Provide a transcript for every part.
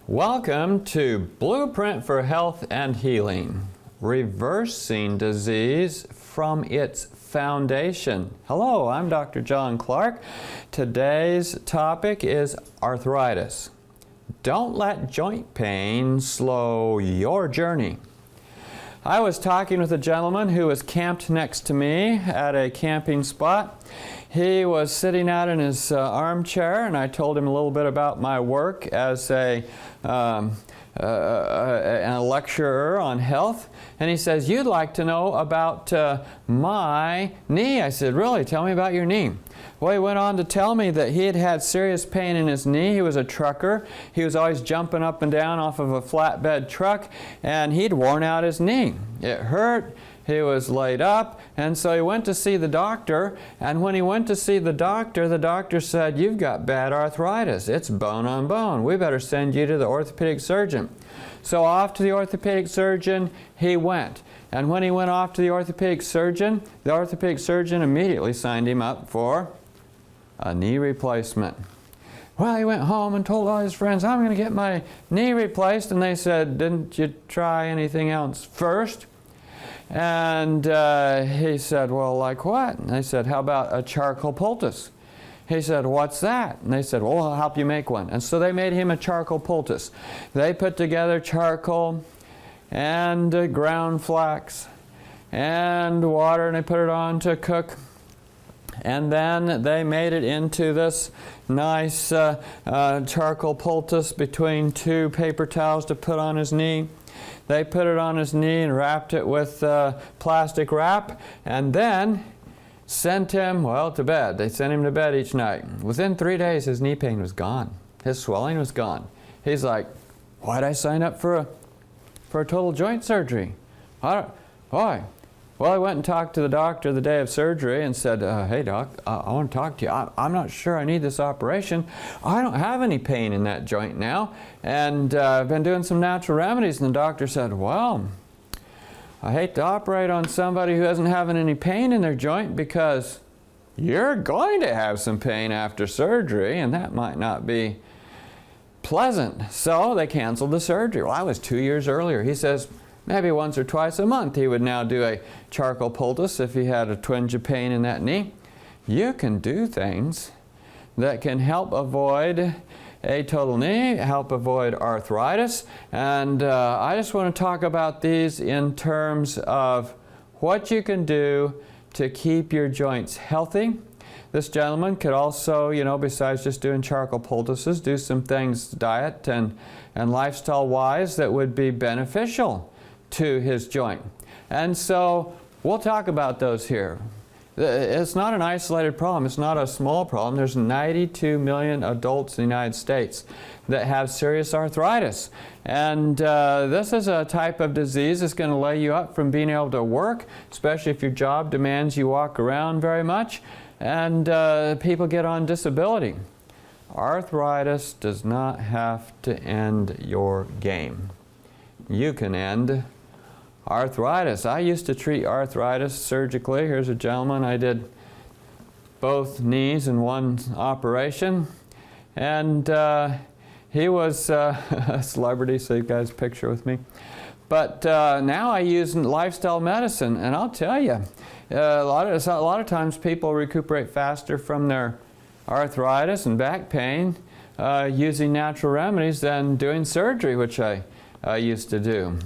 Welcome to Blueprint for Health and Healing, reversing disease from its foundation. Hello, I'm Dr. John Clark. Today's topic is arthritis. Don't let joint pain slow your journey. I was talking with a gentleman who was camped next to me at a camping spot. He was sitting out in his armchair, and I told him a little bit about my work as a lecturer on health. And he says, "You'd like to know about my knee." I said, "Really? Tell me about your knee." Well, he went on to tell me that he had had serious pain in his knee. He was a trucker. He was always jumping up and down off of a flatbed truck, and he'd worn out his knee. It hurt. He was laid up, and so he went to see the doctor, and when he went to see the doctor said, "You've got bad arthritis. It's bone on bone. We better send you to the orthopedic surgeon." So off to the orthopedic surgeon he went. And when he went off to the orthopedic surgeon immediately signed him up for a knee replacement. Well, he went home and told all his friends, "I'm going to get my knee replaced." And they said, "Didn't you try anything else first?" And he said, "Well, like what?" And they said, "How about a charcoal poultice?" He said, "What's that?" And they said, "Well, I'll help you make one." And so they made him a charcoal poultice. They put together charcoal and ground flax and water, and they put it on to cook. And then they made it into this nice charcoal poultice between two paper towels to put on his knee. They put it on his knee and wrapped it with plastic wrap, and then sent him, to bed. They sent him to bed each night. Within 3 days, his knee pain was gone. His swelling was gone. He's like, "Why'd I sign up for a total joint surgery? Why?" Well, I went and talked to the doctor the day of surgery and said, "Hey, doc, I want to talk to you. I'm not sure I need this operation. I don't have any pain in that joint now, and I've been doing some natural remedies." And the doctor said, "Well, I hate to operate on somebody who isn't having any pain in their joint, because you're going to have some pain after surgery, and that might not be pleasant." So they canceled the surgery. Well, I was 2 years earlier. He says maybe once or twice a month he would now do a charcoal poultice if he had a twinge of pain in that knee. You can do things that can help avoid a total knee, help avoid arthritis, and I just want to talk about these in terms of what you can do to keep your joints healthy. This gentleman could also, besides just doing charcoal poultices, do some things diet and lifestyle-wise that would be beneficial to his joint. And so we'll talk about those here. It's not an isolated problem. It's not a small problem. There's 92 million adults in the United States that have serious arthritis. And this is a type of disease that's going to lay you up from being able to work, especially if your job demands you walk around very much, and people get on disability. Arthritis does not have to end your game. You can end arthritis. I used to treat arthritis surgically. Here's a gentleman. I did both knees in one operation, and he was a celebrity, so you guys picture with me. But now I use lifestyle medicine, and I'll tell you, a lot of times people recuperate faster from their arthritis and back pain using natural remedies than doing surgery, which I used to do.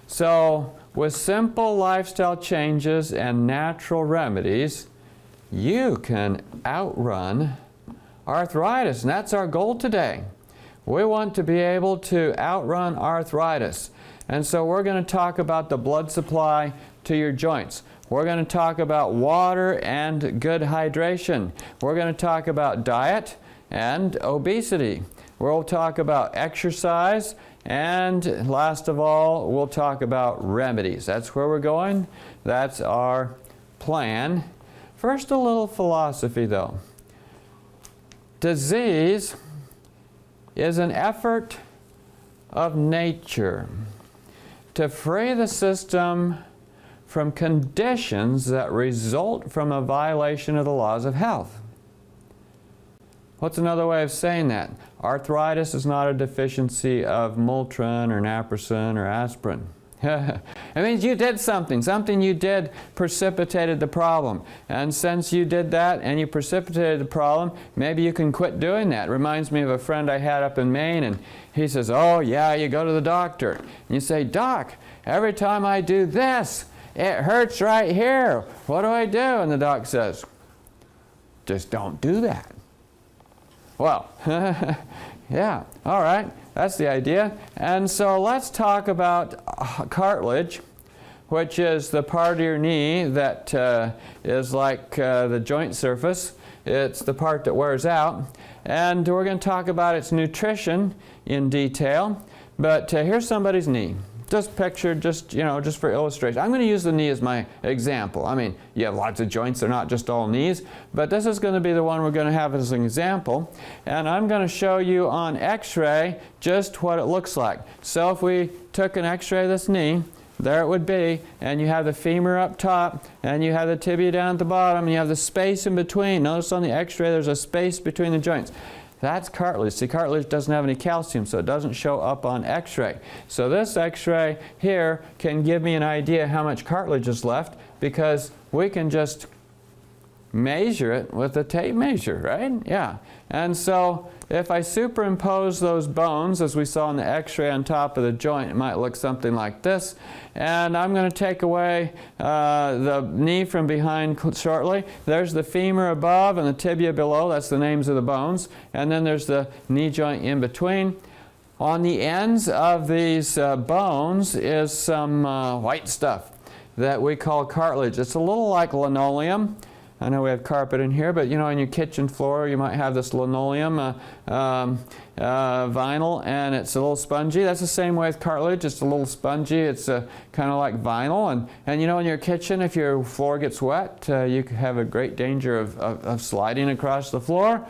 So with simple lifestyle changes and natural remedies, you can outrun arthritis, and that's our goal today. We want to be able to outrun arthritis. And so we're going to talk about the blood supply to your joints. We're going to talk about water and good hydration. We're going to talk about diet and obesity. We'll talk about exercise, and last of all, we'll talk about remedies. That's where we're going. That's our plan. First, a little philosophy, though. Disease is an effort of nature to free the system from conditions that result from a violation of the laws of health. What's another way of saying that? Arthritis is not a deficiency of Motrin or naproxen or aspirin. It means you did something you did precipitated the problem. And since you did that and you precipitated the problem, maybe you can quit doing that. Reminds me of a friend I had up in Maine, and he says, oh yeah, you go to the doctor. And you say, Doc, every time I do this, it hurts right here. What do I do? And the doc says, just don't do that. Well, yeah, all right. That's the idea. And so let's talk about cartilage, which is the part of your knee that is like the joint surface. It's the part that wears out. And we're going to talk about its nutrition in detail. But here's somebody's knee. Just pictured, just for illustration. I'm going to use the knee as my example. I mean, you have lots of joints, they're not just all knees, but this is going to be the one we're going to have as an example. And I'm going to show you on x-ray just what it looks like. So if we took an x-ray of this knee, there it would be, and you have the femur up top, and you have the tibia down at the bottom, and you have the space in between. Notice on the x-ray there's a space between the joints. That's cartilage. See, cartilage doesn't have any calcium, so it doesn't show up on x-ray. So this x-ray here can give me an idea how much cartilage is left, because we can just measure it with a tape measure, right? Yeah. And so if I superimpose those bones, as we saw in the x-ray on top of the joint, it might look something like this. And I'm going to take away the knee from behind shortly. There's the femur above and the tibia below. That's the names of the bones. And then there's the knee joint in between. On the ends of these bones is some white stuff that we call cartilage. It's a little like linoleum. I know we have carpet in here, but on your kitchen floor you might have this linoleum vinyl, and it's a little spongy. That's the same way with cartilage. It's a little spongy. It's kind of like vinyl. And in your kitchen, if your floor gets wet, you could have a great danger of sliding across the floor.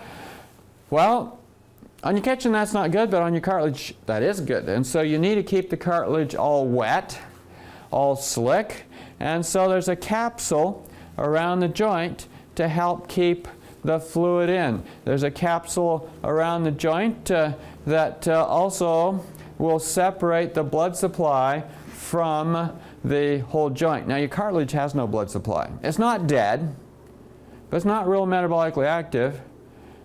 Well, on your kitchen that's not good, but on your cartilage that is good. And so you need to keep the cartilage all wet, all slick. And so there's a capsule around the joint to help keep the fluid in. There's a capsule around the joint that also will separate the blood supply from the whole joint. Now your cartilage has no blood supply. It's not dead, but it's not real metabolically active,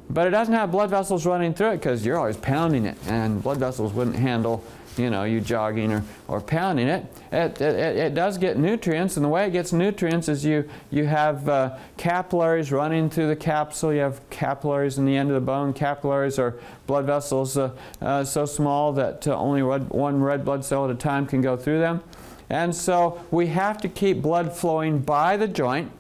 but it doesn't have blood vessels running through it because you're always pounding it, and blood vessels wouldn't handle you jogging or pounding it. It does get nutrients, and the way it gets nutrients is you have capillaries running through the capsule. You have capillaries in the end of the bone. Capillaries are blood vessels so small that only one red blood cell at a time can go through them. And so we have to keep blood flowing by the joint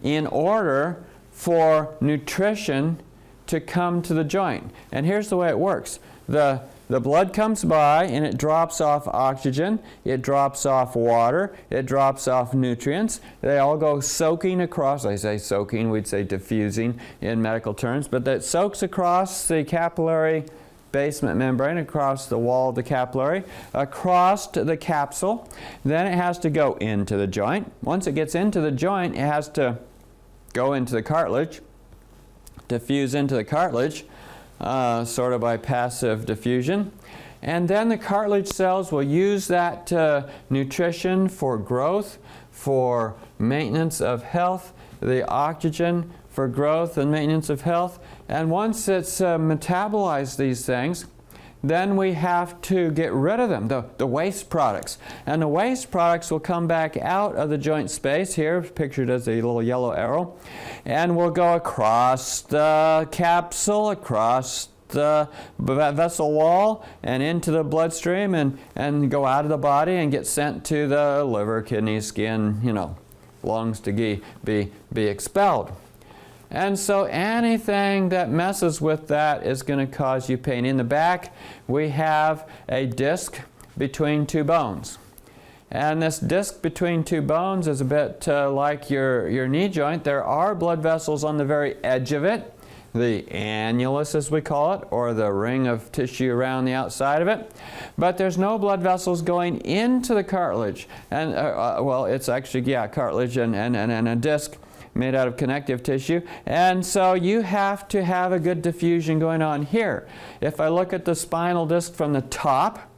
in order for nutrition to come to the joint. And here's the way it works. The blood comes by and it drops off oxygen, it drops off water, it drops off nutrients. They all go soaking across. I say soaking, we'd say diffusing in medical terms, but that soaks across the capillary basement membrane, across the wall of the capillary, across the capsule. Then it has to go into the joint. Once it gets into the joint, it has to go into the cartilage, diffuse into the cartilage, sort of by passive diffusion. And then the cartilage cells will use that nutrition for growth, for maintenance of health, the oxygen for growth and maintenance of health. And once it's metabolized these things, then we have to get rid of them, the waste products. And the waste products will come back out of the joint space, here pictured as a little yellow arrow, and will go across the capsule, across the vessel wall, and into the bloodstream, and go out of the body and get sent to the liver, kidneys, skin, lungs to be expelled. And so anything that messes with that is going to cause you pain. In the back, we have a disc between two bones. And this disc between two bones is a bit like your knee joint. There are blood vessels on the very edge of it, the annulus as we call it, or the ring of tissue around the outside of it. But there's no blood vessels going into the cartilage. And well, it's actually, cartilage and a disc. made out of connective tissue. And so you have to have a good diffusion going on here. If I look at the spinal disc from the top,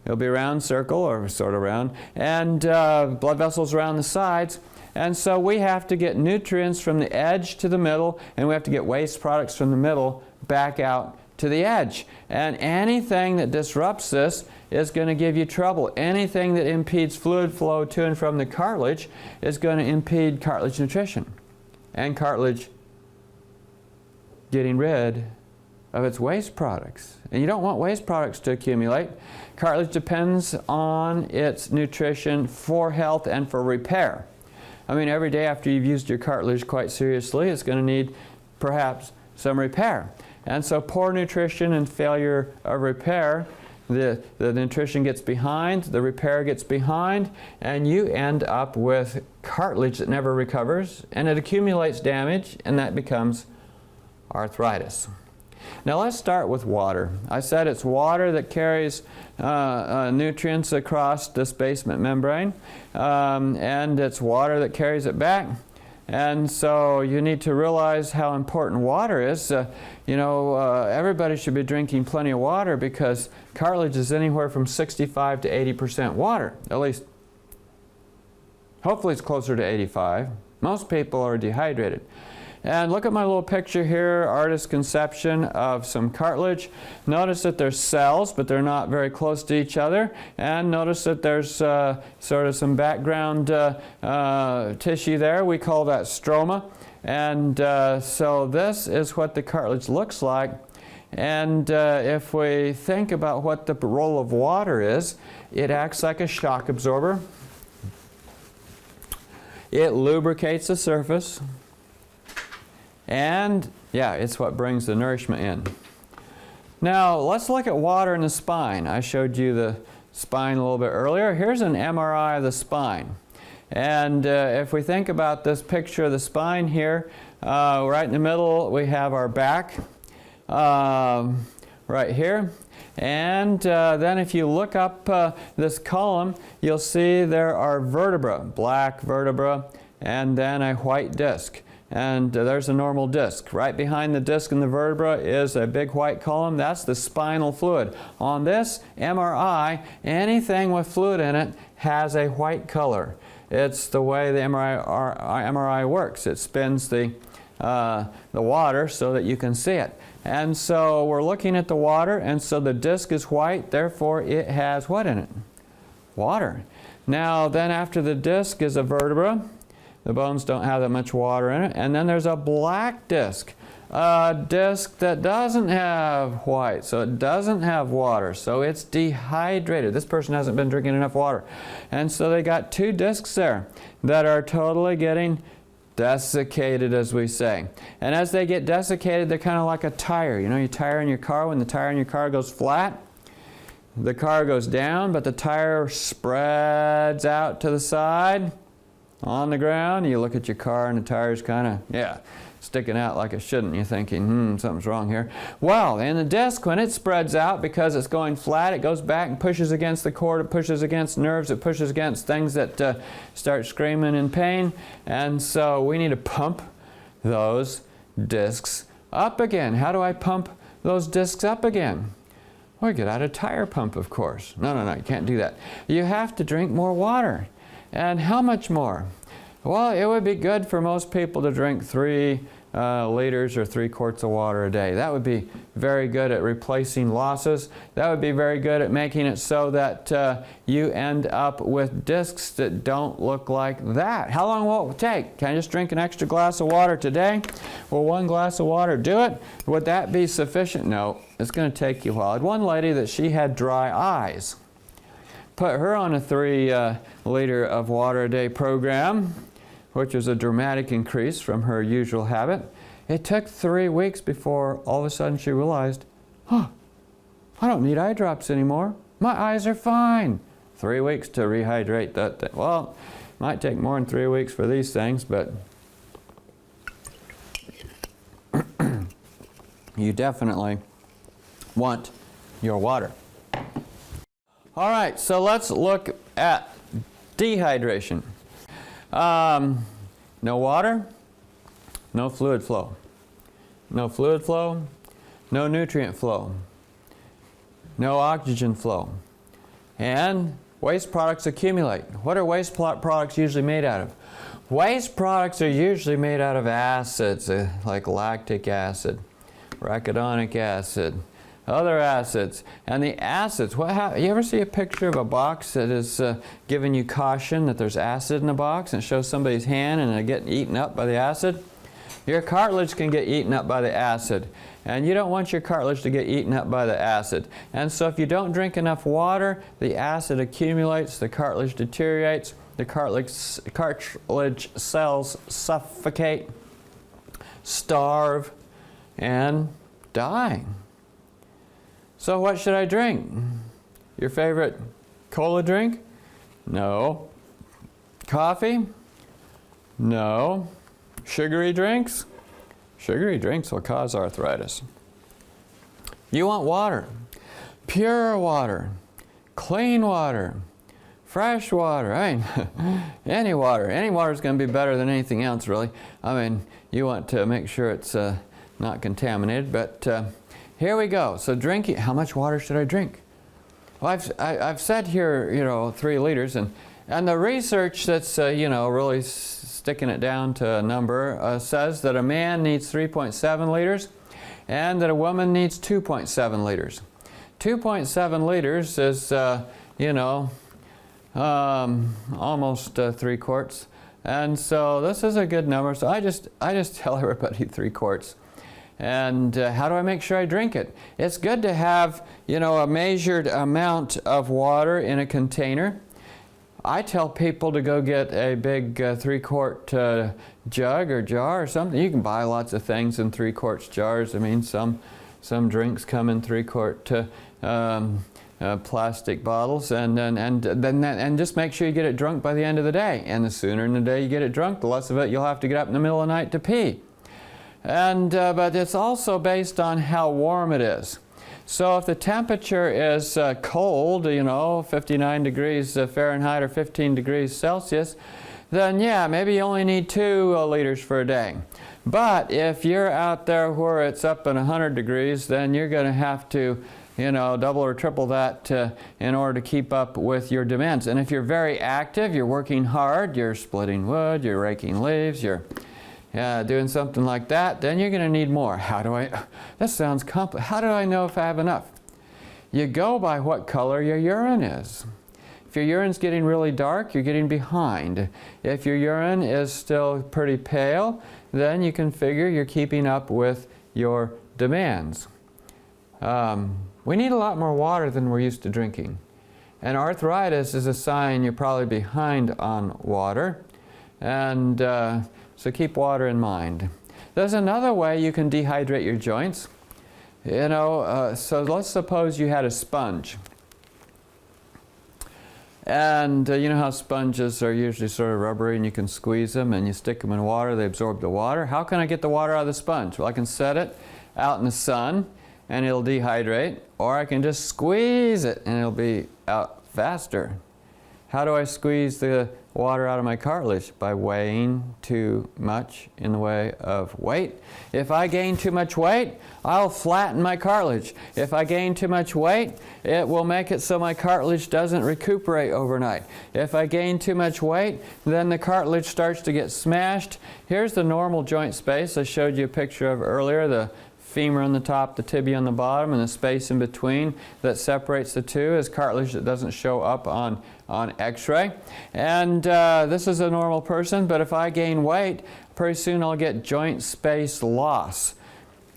it'll be a round circle, or sort of round, and blood vessels around the sides. And so we have to get nutrients from the edge to the middle, and we have to get waste products from the middle back out to the edge. And anything that disrupts this is going to give you trouble. Anything that impedes fluid flow to and from the cartilage is going to impede cartilage nutrition and cartilage getting rid of its waste products. And you don't want waste products to accumulate. Cartilage depends on its nutrition for health and for repair. I mean, every day after you've used your cartilage quite seriously, it's going to need perhaps some repair. And so poor nutrition and failure of repair, the nutrition gets behind, the repair gets behind, and you end up with cartilage that never recovers, and it accumulates damage, and that becomes arthritis. Now let's start with water. I said it's water that carries nutrients across this basement membrane, and it's water that carries it back. And so you need to realize how important water is. Everybody should be drinking plenty of water, because cartilage is anywhere from 65 to 80% water. At least, hopefully it's closer to 85. Most people are dehydrated. And look at my little picture here, artist's conception of some cartilage. Notice that there's cells, but they're not very close to each other. And notice that there's sort of some background tissue there. We call that stroma. And so this is what the cartilage looks like. And if we think about what the role of water is, it acts like a shock absorber. It lubricates the surface. And, yeah, it's what brings the nourishment in. Now, let's look at water in the spine. I showed you the spine a little bit earlier. Here's an MRI of the spine. And if we think about this picture of the spine here, right in the middle we have our back, right here. And then if you look up this column, you'll see there are vertebrae, black vertebra, and then a white disc. And there's a normal disc. Right behind the disc and the vertebra is a big white column. That's the spinal fluid. On this MRI, anything with fluid in it has a white color. It's the way the MRI works. It spins the water so that you can see it. And so we're looking at the water, and so the disc is white, therefore it has what in it? Water. Now then, after the disc is a vertebra. The bones don't have that much water in it. And then there's a black disc. A disc that doesn't have white, so it doesn't have water, so it's dehydrated. This person hasn't been drinking enough water. And so they got two discs there that are totally getting desiccated, as we say. And as they get desiccated, they're kind of like a tire. You know, you tire in your car. When the tire in your car goes flat, the car goes down, but the tire spreads out to the side. On the ground, you look at your car and the tire's kind of, sticking out like it shouldn't. You're thinking, something's wrong here. Well, in the disc, when it spreads out, because it's going flat, it goes back and pushes against the cord, it pushes against nerves, it pushes against things that start screaming in pain. And so we need to pump those discs up again. How do I pump those discs up again? Well, get out a tire pump, of course. No, you can't do that. You have to drink more water. And how much more? Well, it would be good for most people to drink 3 liters or 3 quarts of water a day. That would be very good at replacing losses. That would be very good at making it so that you end up with discs that don't look like that. How long will it take? Can I just drink an extra glass of water today? Will 1 glass of water do it? Would that be sufficient? No, it's going to take you a while. I had one lady that she had dry eyes. Put her on a 3 liter of water a day program, which was a dramatic increase from her usual habit. It took 3 weeks before all of a sudden she realized, I don't need eye drops anymore. My eyes are fine. 3 weeks to rehydrate that thing. Well, it might take more than 3 weeks for these things, but you definitely want your water. All right, so let's look at dehydration. No water, no fluid flow. No fluid flow, no nutrient flow, no oxygen flow. And waste products accumulate. What are waste products usually made out of? Waste products are usually made out of acids, like lactic acid, arachidonic acid, other acids. And the acids, you ever see a picture of a box that is giving you caution that there's acid in the box, and it shows somebody's hand and they're getting eaten up by the acid? Your cartilage can get eaten up by the acid, and you don't want your cartilage to get eaten up by the acid. And so if you don't drink enough water, the acid accumulates, the cartilage deteriorates, the cartilage cells suffocate, starve, and die. So what should I drink? Your favorite cola drink? No. Coffee? No. Sugary drinks? Sugary drinks will cause arthritis. You want water. Pure water. Clean water. Fresh water. I mean, any water. Any water is going to be better than anything else, really. I mean, you want to make sure it's not contaminated, but here we go. So drinking, how much water should I drink? Well, I've said here, 3 liters, and the research that's, really sticking it down to a number says that a man needs 3.7 liters and that a woman needs 2.7 liters. 2.7 liters is, almost 3 quarts. And so this is a good number. So I just tell everybody 3 quarts. And how do I make sure I drink it? It's good to have, a measured amount of water in a container. I tell people to go get a big 3-quart jug or jar or something. You can buy lots of things in 3-quart jars. I mean, some drinks come in 3-quart plastic bottles, and just make sure you get it drunk by the end of the day. And the sooner in the day you get it drunk, the less of it you'll have to get up in the middle of the night to pee. And but it's also based on how warm it is. So if the temperature is cold, 59 degrees Fahrenheit or 15 degrees Celsius, then yeah, maybe you only need 2 liters for a day. But if you're out there where it's up in 100 degrees, then you're going to have to, double or triple that in order to keep up with your demands. And if you're very active, you're working hard, you're splitting wood, you're raking leaves, you're doing something like that, then you're going to need more. That sounds complicated. How do I know if I have enough? You go by what color your urine is. If your urine's getting really dark, you're getting behind. If your urine is still pretty pale, then you can figure you're keeping up with your demands. We need a lot more water than we're used to drinking. And arthritis is a sign you're probably behind on water. And so keep water in mind. There's another way you can dehydrate your joints. So let's suppose you had a sponge. And you know how sponges are usually sort of rubbery and you can squeeze them and you stick them in water, they absorb the water. How can I get the water out of the sponge? Well, I can set it out in the sun and it'll dehydrate, or I can just squeeze it and it'll be out faster. How do I squeeze the water out of my cartilage? By weighing too much in the way of weight. If I gain too much weight, I'll flatten my cartilage. If I gain too much weight, it will make it so my cartilage doesn't recuperate overnight. If I gain too much weight, then the cartilage starts to get smashed. Here's the normal joint space I showed you a picture of earlier, the femur on the top, the tibia on the bottom, and the space in between that separates the two is cartilage that doesn't show up on x-ray. And this is a normal person, but if I gain weight, pretty soon I'll get joint space loss.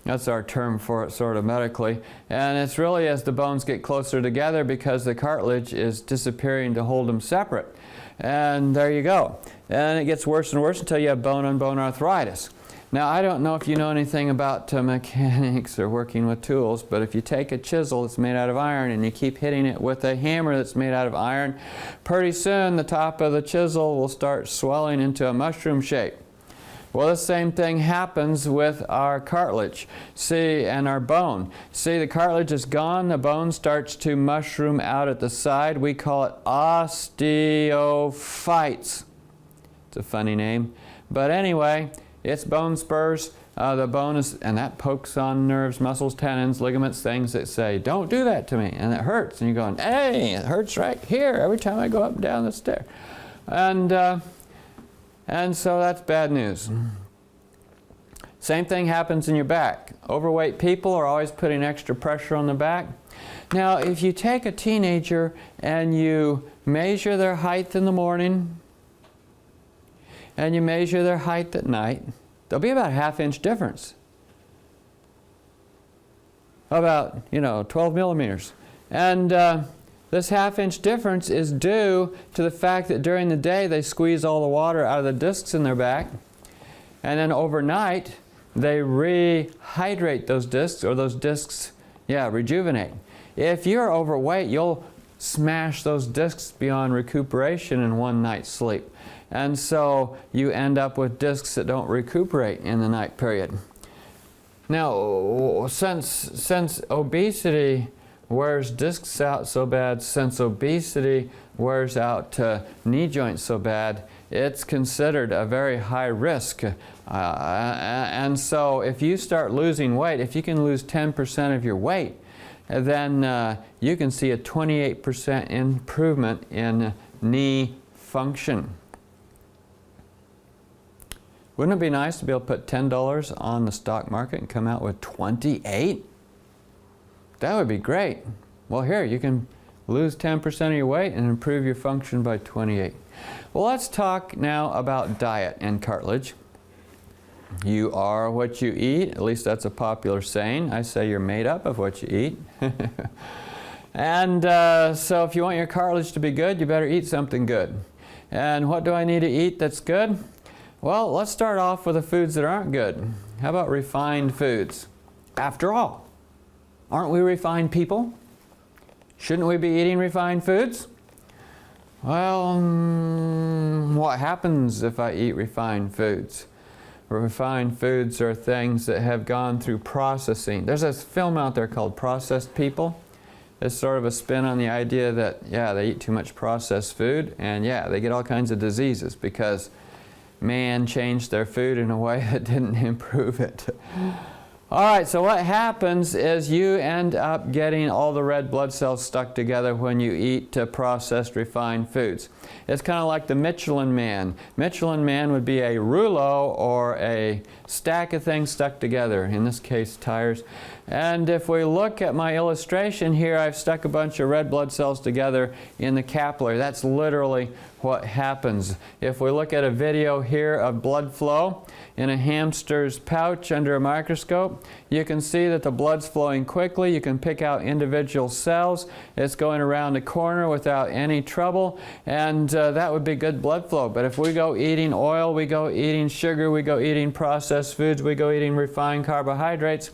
That's our term for it sort of medically. And it's really as the bones get closer together because the cartilage is disappearing to hold them separate. And there you go. And it gets worse and worse until you have bone-on-bone arthritis. Now, I don't know if you know anything about mechanics or working with tools, but if you take a chisel that's made out of iron and you keep hitting it with a hammer that's made out of iron, pretty soon the top of the chisel will start swelling into a mushroom shape. Well, the same thing happens with our cartilage, and our bone. See, the cartilage is gone, the bone starts to mushroom out at the side. We call it osteophytes. It's a funny name. But anyway, it's bone spurs. The bone is, and that pokes on nerves, muscles, tendons, ligaments, things that say, don't do that to me, and it hurts. And you're going, hey, it hurts right here every time I go up and down the stair. And so that's bad news. Same thing happens in your back. Overweight people are always putting extra pressure on the back. Now, if you take a teenager and you measure their height in the morning and you measure their height at night, there'll be about a ½ inch difference. About, 12 millimeters. And this ½ inch difference is due to the fact that during the day they squeeze all the water out of the discs in their back, and then overnight they rehydrate those discs, or those discs, rejuvenate. If you're overweight, you'll smash those discs beyond recuperation in one night's sleep. And so you end up with discs that don't recuperate in the night period. Now, since obesity wears discs out so bad, since obesity wears out knee joints so bad, it's considered a very high risk. And so if you start losing weight, if you can lose 10% of your weight, then you can see a 28% improvement in knee function. Wouldn't it be nice to be able to put $10 on the stock market and come out with 28? That would be great. Well, here, you can lose 10% of your weight and improve your function by 28. Well, let's talk now about diet and cartilage. You are what you eat. At least that's a popular saying. I say you're made up of what you eat. And so if you want your cartilage to be good, you better eat something good. And what do I need to eat that's good? Well, let's start off with the foods that aren't good. How about refined foods? After all, aren't we refined people? Shouldn't we be eating refined foods? Well, what happens if I eat refined foods? Refined foods are things that have gone through processing. There's a film out there called Processed People. It's sort of a spin on the idea that, they eat too much processed food, and they get all kinds of diseases because man changed their food in a way that didn't improve it. All right, so what happens is you end up getting all the red blood cells stuck together when you eat processed refined foods. It's kind of like the Michelin Man. Michelin Man would be a rouleau or a stack of things stuck together, in this case tires. And if we look at my illustration here, I've stuck a bunch of red blood cells together in the capillary. That's literally what happens. If we look at a video here of blood flow in a hamster's pouch under a microscope, you can see that the blood's flowing quickly. You can pick out individual cells. It's going around the corner without any trouble, and that would be good blood flow. But if we go eating oil, we go eating sugar, we go eating processed foods, we go eating refined carbohydrates,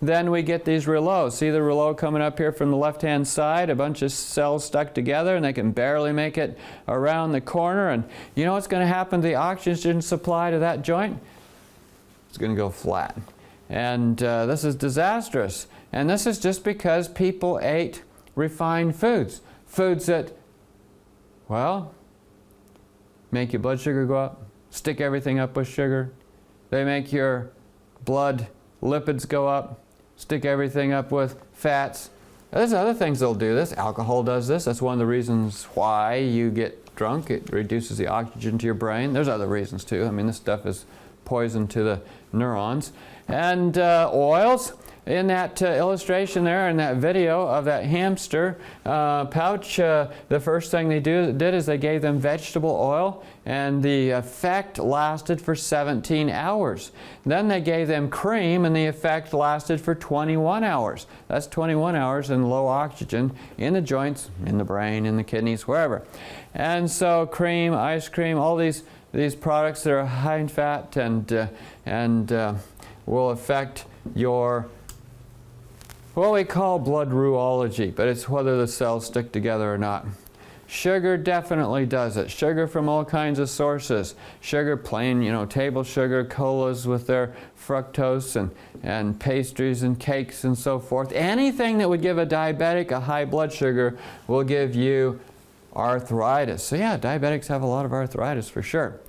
then we get these rouleaus. See the rouleau coming up here from the left-hand side, a bunch of cells stuck together, and they can barely make it around the corner. And you know what's going to happen to the oxygen supply to that joint? It's going to go flat. And this is disastrous. And this is just because people ate refined foods. Foods that, make your blood sugar go up, stick everything up with sugar. They make your blood lipids go up, stick everything up with fats. There's other things that'll do this. Alcohol does this. That's one of the reasons why you get drunk. It reduces the oxygen to your brain. There's other reasons too. I mean, this stuff is poison to the neurons. And oils. In that illustration there, in that video of that hamster pouch, the first thing they did is they gave them vegetable oil, and the effect lasted for 17 hours. Then they gave them cream, and the effect lasted for 21 hours. That's 21 hours in low oxygen in the joints, in the brain, in the kidneys, wherever. And so cream, ice cream, all these products that are high in fat and will affect your what we call blood rheology, but it's whether the cells stick together or not. Sugar definitely does it. Sugar from all kinds of sources. Sugar, plain, table sugar, colas with their fructose, and pastries and cakes and so forth. Anything that would give a diabetic a high blood sugar will give you arthritis. So diabetics have a lot of arthritis for sure.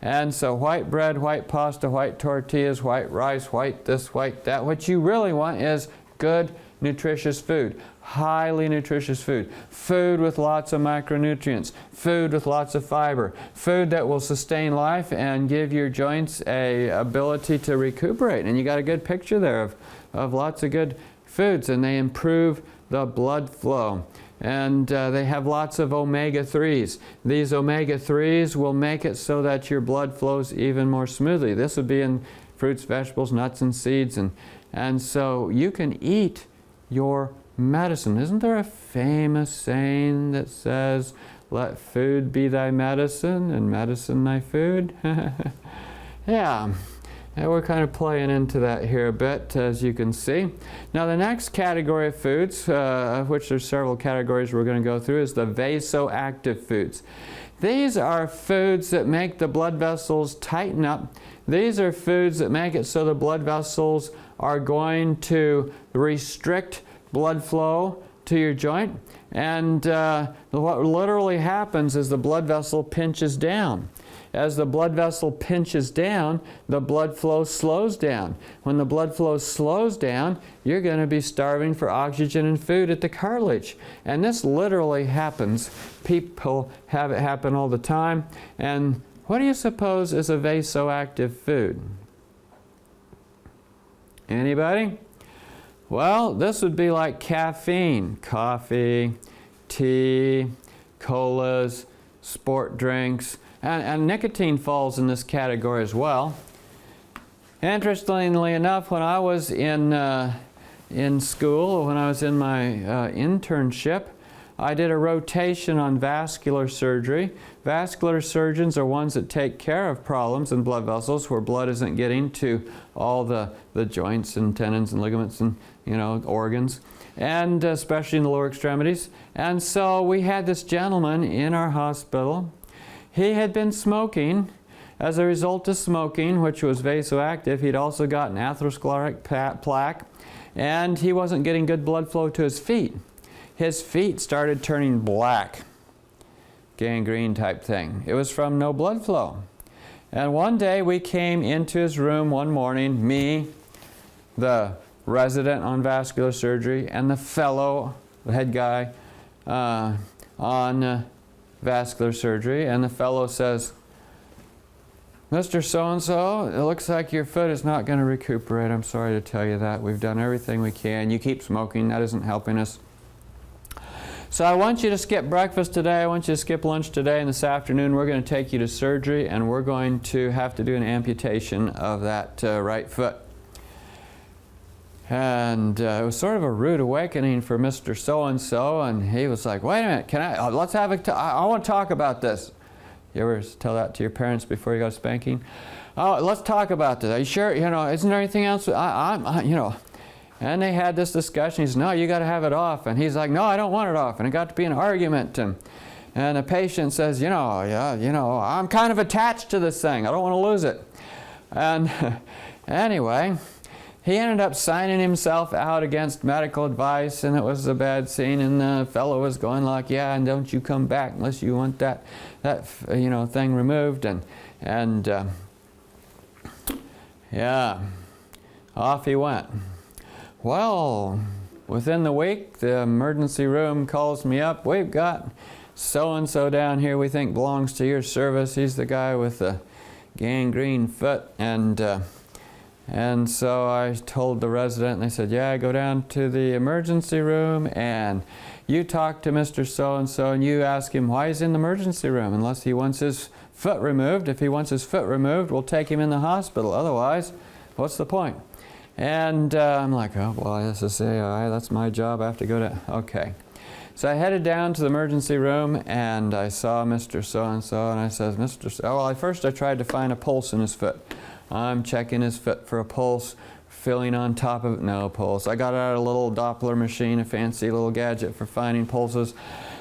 And so white bread, white pasta, white tortillas, white rice, white this, white that. What you really want is good, nutritious food. Highly nutritious food. Food with lots of micronutrients. Food with lots of fiber. Food that will sustain life and give your joints a ability to recuperate. And you got a good picture there of lots of good foods, and they improve the blood flow. And they have lots of omega-3s. These omega-3s will make it so that your blood flows even more smoothly. This would be in fruits, vegetables, nuts, and seeds. And so you can eat your medicine. Isn't there a famous saying that says, "Let food be thy medicine and medicine thy food"? Yeah. And we're kind of playing into that here a bit, as you can see. Now the next category of foods, of which there's several categories we're going to go through, is the vasoactive foods. These are foods that make the blood vessels tighten up. These are foods that make it so the blood vessels are going to restrict blood flow to your joint. And what literally happens is the blood vessel pinches down. As the blood vessel pinches down, the blood flow slows down. When the blood flow slows down, you're going to be starving for oxygen and food at the cartilage. And this literally happens. People have it happen all the time. And what do you suppose is a vasoactive food? Anybody? Well, this would be like caffeine, coffee, tea, colas, sport drinks, and nicotine falls in this category as well. Interestingly enough, when I was in school, when I was in my internship, I did a rotation on vascular surgery. Vascular surgeons are ones that take care of problems in blood vessels where blood isn't getting to all the joints and tendons and ligaments and organs, and especially in the lower extremities. And so we had this gentleman in our hospital. He had been smoking. As a result of smoking, which was vasoactive, he'd also gotten atherosclerotic plaque, and he wasn't getting good blood flow to his feet. His feet started turning black, gangrene type thing. It was from no blood flow. And one day we came into his room one morning, me, the resident on vascular surgery, and the fellow, the head guy on vascular surgery, and the fellow says, "Mr. So-and-so, it looks like your foot is not going to recuperate. I'm sorry to tell you that. We've done everything we can. You keep smoking. That isn't helping us. So I want you to skip breakfast today. I want you to skip lunch today, and this afternoon we're going to take you to surgery, and we're going to have to do an amputation of that right foot." And it was sort of a rude awakening for Mr. So-and-so, and he was like, "Wait a minute, can I, let's have I want to talk about this." You ever tell that to your parents before you go spanking? "Oh, let's talk about this. Are you sure? Isn't there anything else? And they had this discussion. He said, "No, you got to have it off." And he's like, "No, I don't want it off." And it got to be an argument. And the patient says, "I'm kind of attached to this thing. I don't want to lose it." And anyway, he ended up signing himself out against medical advice, and it was a bad scene. And the fellow was going like, "Yeah, and don't you come back unless you want that thing removed." And yeah, off he went. Well, within the week, the emergency room calls me up. "We've got so-and-so down here we think belongs to your service. He's the guy with the gangrene foot." And so I told the resident, and they said, "Yeah, go down to the emergency room and you talk to Mr. So-and-so and you ask him why he's in the emergency room, unless he wants his foot removed. If he wants his foot removed, we'll take him in the hospital. Otherwise, what's the point?" And I'm like, "Oh, well, this is that's my job. I have to go to..." Okay. So I headed down to the emergency room, and I saw Mr. So-and-so, and I said, "Mr. So..." Well, first I tried to find a pulse in his foot. I'm checking his foot for a pulse, feeling on top of it, no pulse. I got out a little Doppler machine, a fancy little gadget for finding pulses.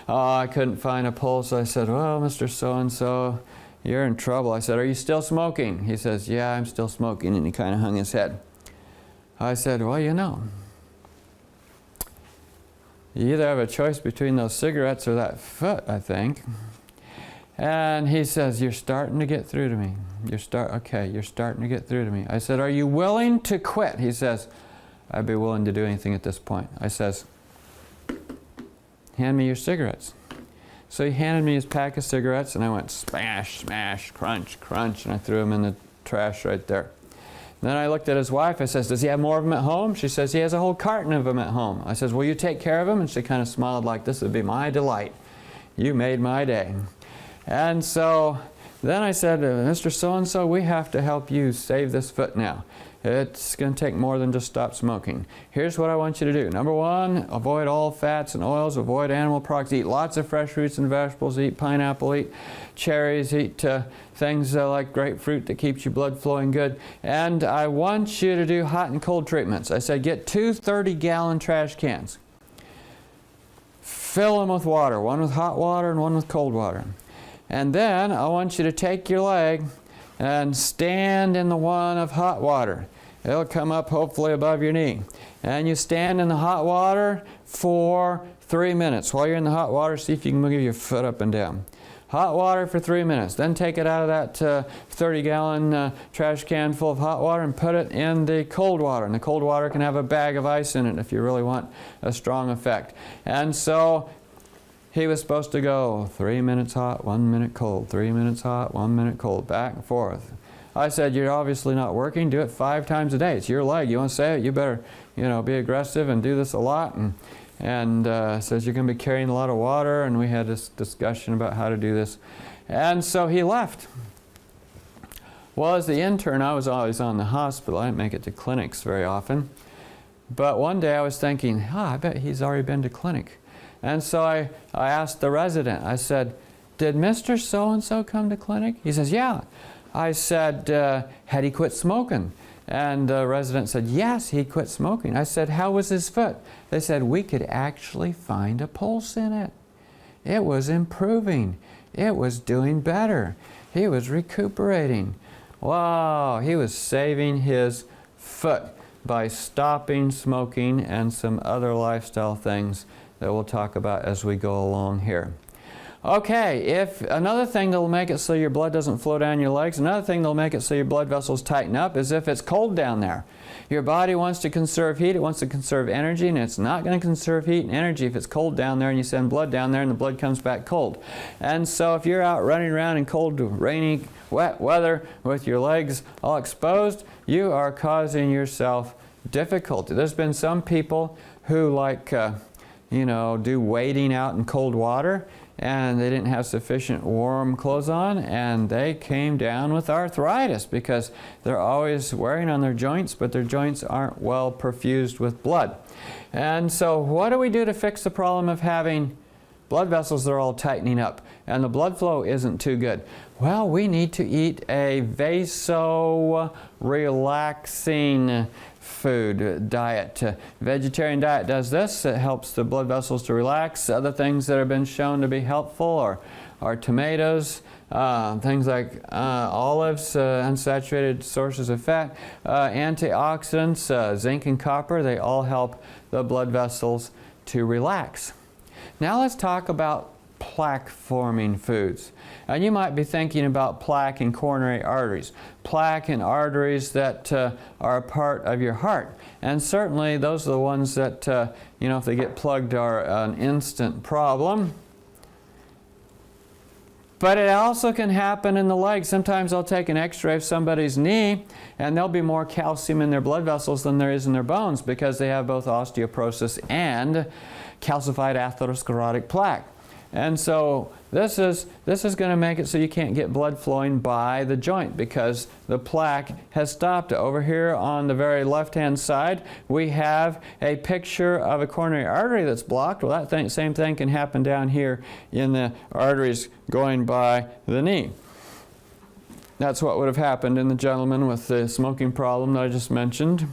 I couldn't find a pulse. I said, "Well, Mr. So-and-so, you're in trouble." I said, "Are you still smoking?" He says, "Yeah, I'm still smoking," and he kind of hung his head. I said, "Well, you either have a choice between those cigarettes or that foot, I think." And he says, you're starting to get through to me. You're starting to get through to me. I said, are you willing to quit? He says, I'd be willing to do anything at this point. I says, hand me your cigarettes. So he handed me his pack of cigarettes, and I went smash, smash, crunch, crunch, and I threw them in the trash right there. And then I looked at his wife. I says, does he have more of them at home? She says, he has a whole carton of them at home. I says, will you take care of them? And she kind of smiled like, this would be my delight. You made my day. And so then I said, Mr. So-and-so, we have to help you save this foot now. It's going to take more than just stop smoking. Here's what I want you to do. Number one, avoid all fats and oils, avoid animal products, eat lots of fresh fruits and vegetables, eat pineapple, eat cherries, eat things like grapefruit that keeps your blood flowing good. And I want you to do hot and cold treatments. I said, get 2 30-gallon trash cans. Fill them with water, one with hot water and one with cold water. And then I want you to take your leg and stand in the one of hot water. It'll come up hopefully above your knee. And you stand in the hot water for 3 minutes. While you're in the hot water, see if you can move your foot up and down. Hot water for 3 minutes. Then take it out of that 30-gallon trash can full of hot water and put it in the cold water. And the cold water can have a bag of ice in it if you really want a strong effect. And so he was supposed to go 3 minutes hot, 1 minute cold, 3 minutes hot, 1 minute cold, back and forth. I said, you're obviously not working. Do it 5 times a day. It's your leg. You want to say it? You better, be aggressive and do this a lot. And says you're going to be carrying a lot of water. And we had this discussion about how to do this. And so he left. Well, as the intern, I was always on the hospital. I didn't make it to clinics very often. But one day I was thinking, I bet he's already been to clinic. And so I asked the resident, I said, did Mr. So-and-so come to clinic? He says, yeah. I said, had he quit smoking? And the resident said, yes, he quit smoking. I said, how was his foot? They said, we could actually find a pulse in it. It was improving. It was doing better. He was recuperating. Wow, he was saving his foot by stopping smoking and some other lifestyle things that we'll talk about as we go along here. Okay, if another thing that'll make it so your blood doesn't flow down your legs, another thing that'll make it so your blood vessels tighten up is if it's cold down there. Your body wants to conserve heat, it wants to conserve energy, and it's not going to conserve heat and energy if it's cold down there and you send blood down there and the blood comes back cold. And so if you're out running around in cold, rainy, wet weather with your legs all exposed, you are causing yourself difficulty. There's been some people who do wading out in cold water, and they didn't have sufficient warm clothes on, and they came down with arthritis because they're always wearing on their joints, but their joints aren't well perfused with blood. And so what do we do to fix the problem of having blood vessels that are all tightening up and the blood flow isn't too good? Well, we need to eat a vaso-relaxing food diet. Vegetarian diet does this. It helps the blood vessels to relax. Other things that have been shown to be helpful are tomatoes, things like olives, unsaturated sources of fat, antioxidants, zinc and copper. They all help the blood vessels to relax. Now let's talk about plaque-forming foods. And you might be thinking about plaque in coronary arteries, plaque in arteries that are a part of your heart. And certainly those are the ones that, if they get plugged are an instant problem. But it also can happen in the legs. Sometimes I'll take an x-ray of somebody's knee and there'll be more calcium in their blood vessels than there is in their bones because they have both osteoporosis and calcified atherosclerotic plaque. And so this is going to make it so you can't get blood flowing by the joint because the plaque has stopped. Over here on the very left-hand side, we have a picture of a coronary artery that's blocked. Well, that same thing can happen down here in the arteries going by the knee. That's what would have happened in the gentleman with the smoking problem that I just mentioned.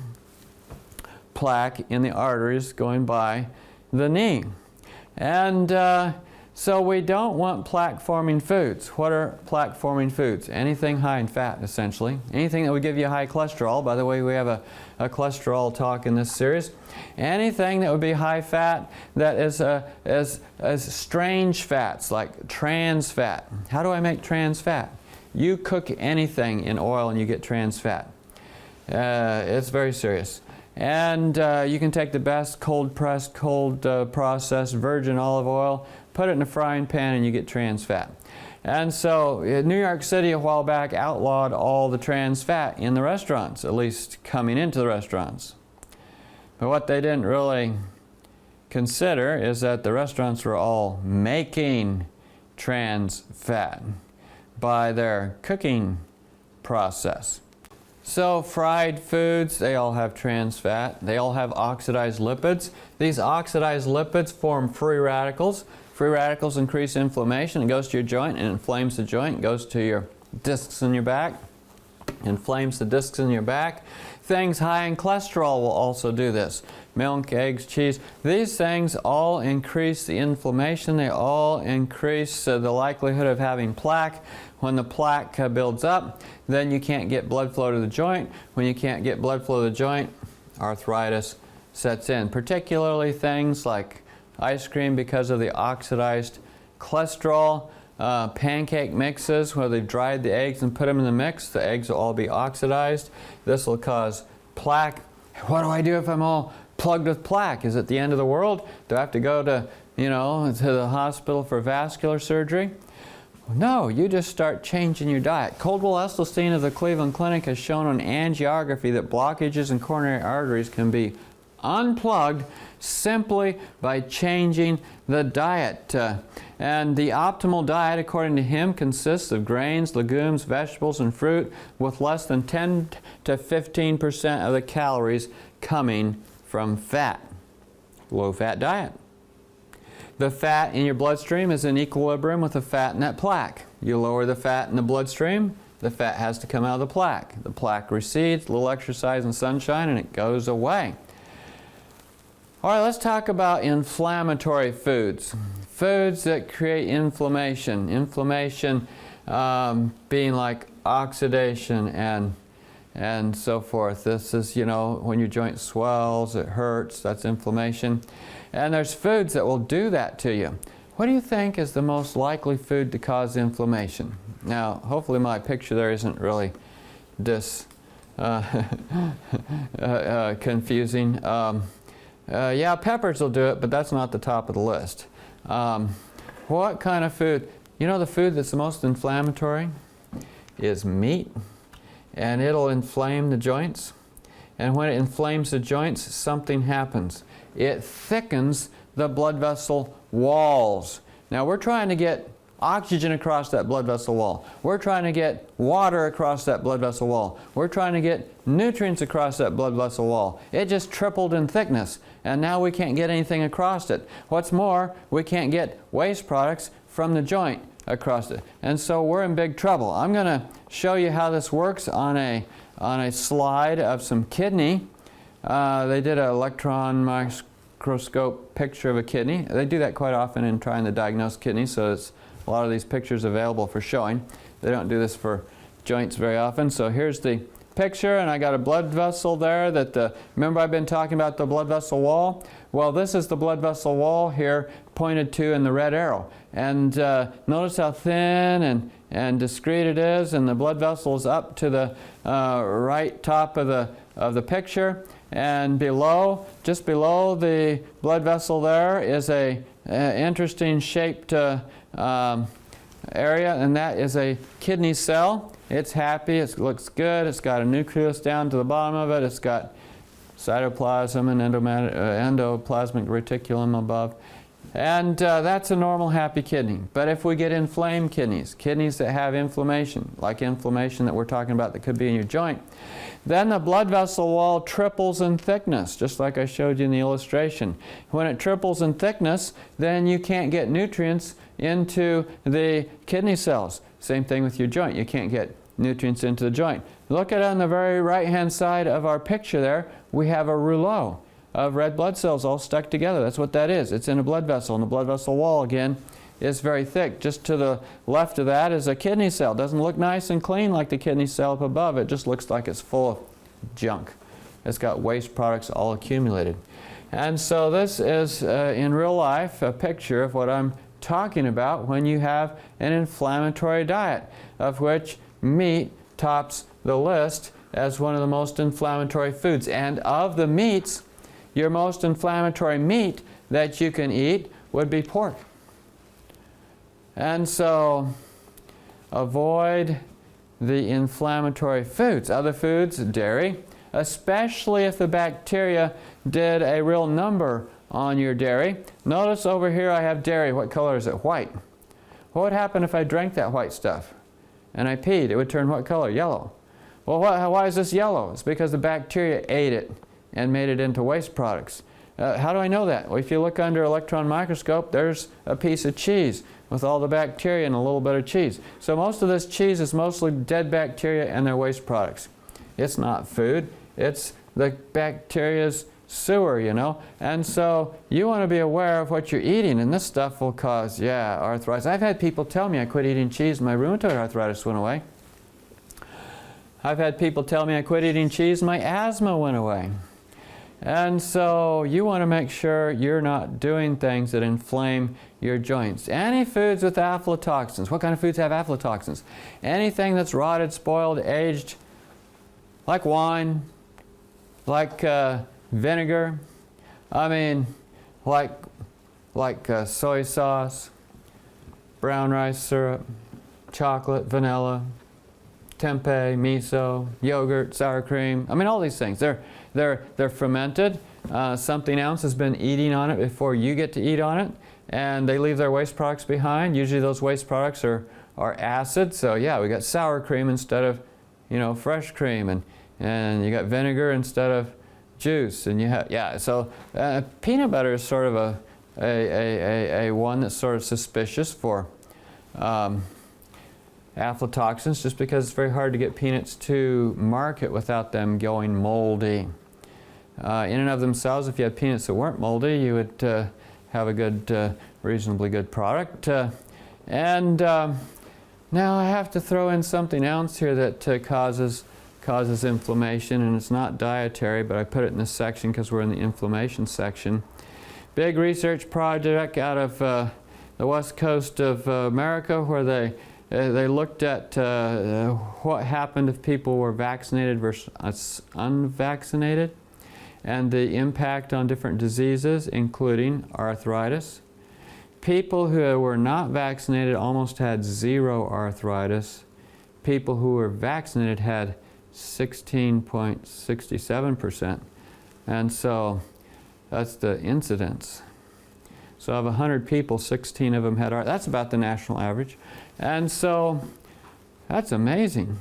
Plaque in the arteries going by the knee. And So we don't want plaque-forming foods. What are plaque-forming foods? Anything high in fat, essentially. Anything that would give you high cholesterol. By the way, we have a cholesterol talk in this series. Anything that would be high fat that is strange fats, like trans fat. How do I make trans fat? You cook anything in oil and you get trans fat. It's very serious. And you can take the best cold-pressed, cold-processed virgin olive oil, put it in a frying pan, and you get trans fat. And so New York City a while back outlawed all the trans fat in the restaurants, at least coming into the restaurants. But what they didn't really consider is that the restaurants were all making trans fat by their cooking process. So fried foods, they all have trans fat. They all have oxidized lipids. These oxidized lipids form free radicals. Free radicals increase inflammation. It goes to your joint and inflames the joint. It goes to your discs in your back, inflames the discs in your back. Things high in cholesterol will also do this. Milk, eggs, cheese. These things all increase the inflammation. They all increase the likelihood of having plaque. When the plaque builds up, then you can't get blood flow to the joint. When you can't get blood flow to the joint, arthritis sets in. Particularly things like ice cream because of the oxidized cholesterol, pancake mixes where they've dried the eggs and put them in the mix. The eggs will all be oxidized. This will cause plaque. What do I do if I'm all plugged with plaque? Is it the end of the world? Do I have to go to, to the hospital for vascular surgery? No, you just start changing your diet. Coldwell Esselstyn of the Cleveland Clinic has shown on angiography that blockages in coronary arteries can be unplugged simply by changing the diet. And the optimal diet, according to him, consists of grains, legumes, vegetables, and fruit with less than 10 to 15% of the calories coming from fat. Low-fat diet. The fat in your bloodstream is in equilibrium with the fat in that plaque. You lower the fat in the bloodstream, the fat has to come out of the plaque. The plaque recedes, a little exercise and sunshine, and it goes away. All right, let's talk about inflammatory foods. Foods that create inflammation. Inflammation being like oxidation and so forth. This is, when your joint swells, it hurts, that's inflammation. And there's foods that will do that to you. What do you think is the most likely food to cause inflammation? Now, hopefully my picture there isn't really confusing. Yeah, peppers will do it, but that's not the top of the list. What kind of food? The food that's the most inflammatory is meat, and it'll inflame the joints. And when it inflames the joints, something happens. It thickens the blood vessel walls. Now we're trying to get oxygen across that blood vessel wall. We're trying to get water across that blood vessel wall. We're trying to get nutrients across that blood vessel wall. It just tripled in thickness, and now we can't get anything across it. What's more, we can't get waste products from the joint across it. And so we're in big trouble. I'm going to show you how this works on a slide of some kidney. They did an electron microscope picture of a kidney. They do that quite often in trying to diagnose kidneys, so it's a lot of these pictures available for showing. They don't do this for joints very often. So here's the picture, and I got a blood vessel there remember I've been talking about the blood vessel wall? Well, this is the blood vessel wall here pointed to in the red arrow. And notice how thin and discrete it is, and the blood vessel is up to the right top of the picture. And just below the blood vessel there is a interesting shaped area, and that is a kidney cell. It's happy, it looks good, it's got a nucleus down to the bottom of it, it's got cytoplasm and endoplasmic reticulum above. And that's a normal happy kidney. But if we get inflamed kidneys that have inflammation, like inflammation that we're talking about that could be in your joint, then the blood vessel wall triples in thickness, just like I showed you in the illustration. When it triples in thickness, then you can't get nutrients into the kidney cells. Same thing with your joint. You can't get nutrients into the joint. Look at on the very right-hand side of our picture there, we have a rouleau of red blood cells all stuck together. That's what that is. It's in a blood vessel, and the blood vessel wall, again, is very thick. Just to the left of that is a kidney cell. Doesn't look nice and clean like the kidney cell up above. It just looks like it's full of junk. It's got waste products all accumulated. And so this is, in real life, a picture of what I'm talking about when you have an inflammatory diet, of which meat tops the list as one of the most inflammatory foods. And of the meats, your most inflammatory meat that you can eat would be pork. And so avoid the inflammatory foods. Other foods, dairy, especially if the bacteria did a real number on your dairy. Notice over here I have dairy. What color is it? White. What would happen if I drank that white stuff and I peed? It would turn what color? Yellow. Well, why is this yellow? It's because the bacteria ate it and made it into waste products. How do I know that? Well, if you look under electron microscope, there's a piece of cheese with all the bacteria and a little bit of cheese. So most of this cheese is mostly dead bacteria and their waste products. It's not food. It's the bacteria's sewer, you know. And so you want to be aware of what you're eating, and this stuff will cause, arthritis. I've had people tell me I quit eating cheese and my rheumatoid arthritis went away. I've had people tell me I quit eating cheese and my asthma went away. And so you want to make sure you're not doing things that inflame your joints. Any foods with aflatoxins. What kind of foods have aflatoxins? Anything that's rotted, spoiled, aged, like wine, like vinegar, like soy sauce, brown rice syrup, chocolate, vanilla, tempeh, miso, yogurt, sour cream. All these things. They're fermented. Something else has been eating on it before you get to eat on it, and they leave their waste products behind. Usually those waste products are acid. So we got sour cream instead of fresh cream, and you got vinegar instead of juice, and you have so peanut butter is sort of a one that's sort of suspicious for aflatoxins, just because it's very hard to get peanuts to market without them going moldy. In and of themselves, if you had peanuts that weren't moldy, you would have a good, reasonably good product. Now I have to throw in something else here that causes inflammation, and it's not dietary, but I put it in this section because we're in the inflammation section. Big research project out of the west coast of America, where they looked at what happened if people were vaccinated versus unvaccinated, and the impact on different diseases, including arthritis. People who were not vaccinated almost had zero arthritis. People who were vaccinated had 16.67%. And so that's the incidence. So of 100 people, 16 of them had arthritis. That's about the national average. And so that's amazing.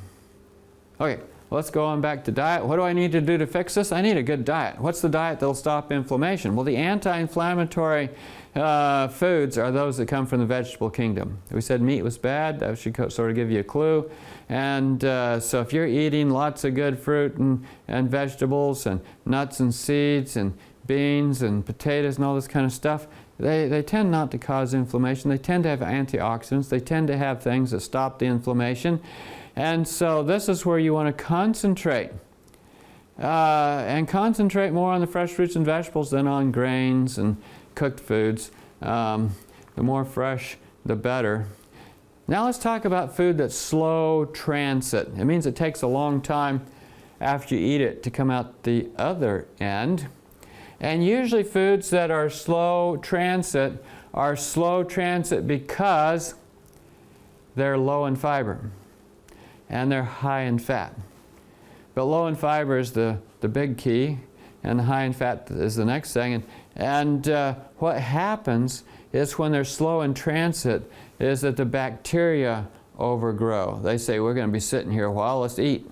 Okay, let's go on back to diet. What do I need to do to fix this? I need a good diet. What's the diet that'll stop inflammation? Well, the anti-inflammatory foods are those that come from the vegetable kingdom. We said meat was bad. That should sort of give you a clue. And so if you're eating lots of good fruit and vegetables and nuts and seeds and beans and potatoes and all this kind of stuff, they tend not to cause inflammation. They tend to have antioxidants. They tend to have things that stop the inflammation. And so this is where you want to concentrate. And concentrate more on the fresh fruits and vegetables than on grains and cooked foods. The more fresh, the better. Now let's talk about food that's slow transit. It means it takes a long time after you eat it to come out the other end. And usually foods that are slow transit because they're low in fiber and they're high in fat. But low in fiber is the big key, and the high in fat is the next thing. And what happens is when they're slow in transit is that the bacteria overgrow. They say, we're going to be sitting here a while, let's eat.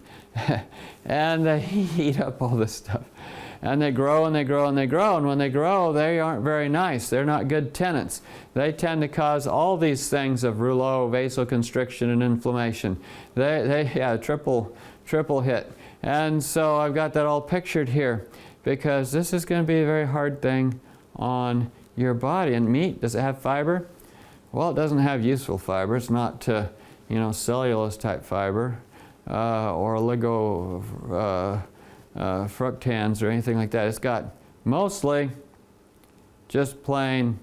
And they eat up all this stuff. And they grow and they grow and they grow. And when they grow, they aren't very nice. They're not good tenants. They tend to cause all these things of rouleau, vasoconstriction, and inflammation. Triple hit. And so I've got that all pictured here, because this is going to be a very hard thing on your body. And meat, does it have fiber? Well, it doesn't have useful fiber. It's not, cellulose type fiber or fructans or anything like that. It's got mostly just plain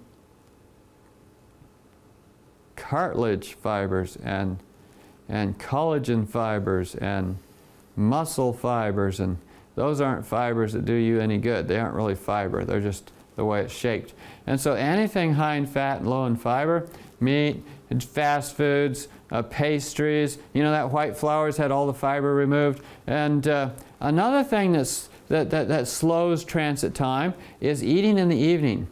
cartilage fibers and collagen fibers and muscle fibers, and those aren't fibers that do you any good. They aren't really fiber. They're just the way it's shaped. And so anything high in fat and low in fiber, meat, fast foods, pastries, that white flour's had all the fiber removed. And another thing that slows transit time is eating in the evening.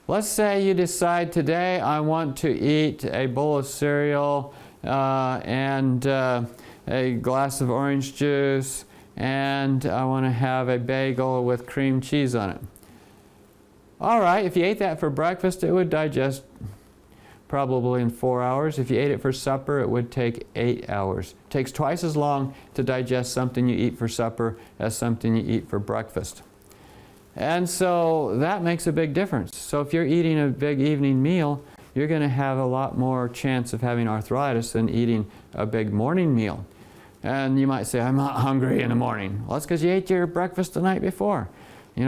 Let's say you decide today I want to eat a bowl of cereal and a glass of orange juice, and I want to have a bagel with cream cheese on it. All right, if you ate that for breakfast, it would digest probably in 4 hours. If you ate it for supper, it would take 8 hours. It takes twice as long to digest something you eat for supper as something you eat for breakfast. And so that makes a big difference. So if you're eating a big evening meal, you're going to have a lot more chance of having arthritis than eating a big morning meal. And you might say, I'm not hungry in the morning. Well, that's because you ate your breakfast the night before.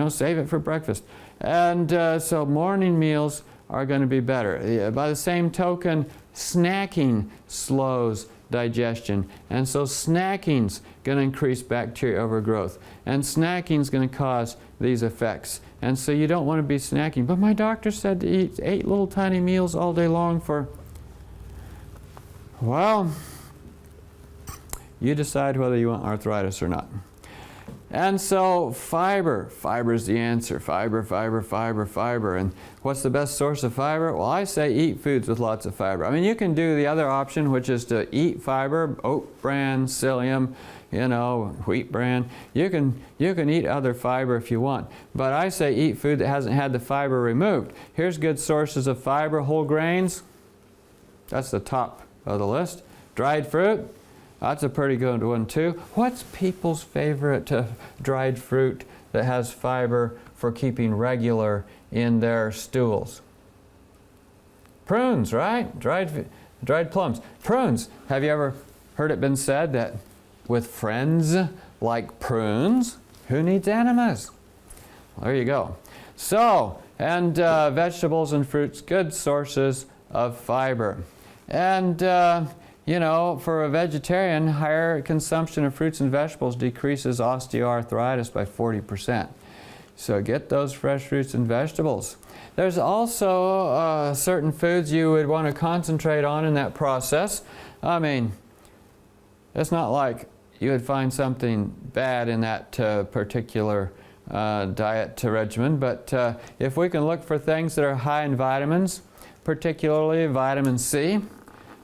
Save it for breakfast. And so morning meals are going to be better. By the same token, snacking slows digestion. And so snacking's going to increase bacteria overgrowth. And snacking's going to cause these effects. And so you don't want to be snacking. But my doctor said to eat 8 little tiny meals all day long for... Well, you decide whether you want arthritis or not. And so fiber's the answer. Fiber. And what's the best source of fiber? Well, I say eat foods with lots of fiber. I mean, you can do the other option, which is to eat fiber, oat bran, psyllium, wheat bran. You can eat other fiber if you want. But I say eat food that hasn't had the fiber removed. Here's good sources of fiber: whole grains. That's the top of the list. Dried fruit. That's a pretty good one too. What's people's favorite dried fruit that has fiber for keeping regular in their stools? Prunes, right? Dried plums. Prunes. Have you ever heard it been said that with friends like prunes, who needs enemas? Well, there you go. So, and vegetables and fruits, good sources of fiber. And for a vegetarian, higher consumption of fruits and vegetables decreases osteoarthritis by 40%. So get those fresh fruits and vegetables. There's also certain foods you would want to concentrate on in that process. I mean, it's not like you would find something bad in that particular diet regimen, but if we can look for things that are high in vitamins, particularly vitamin C,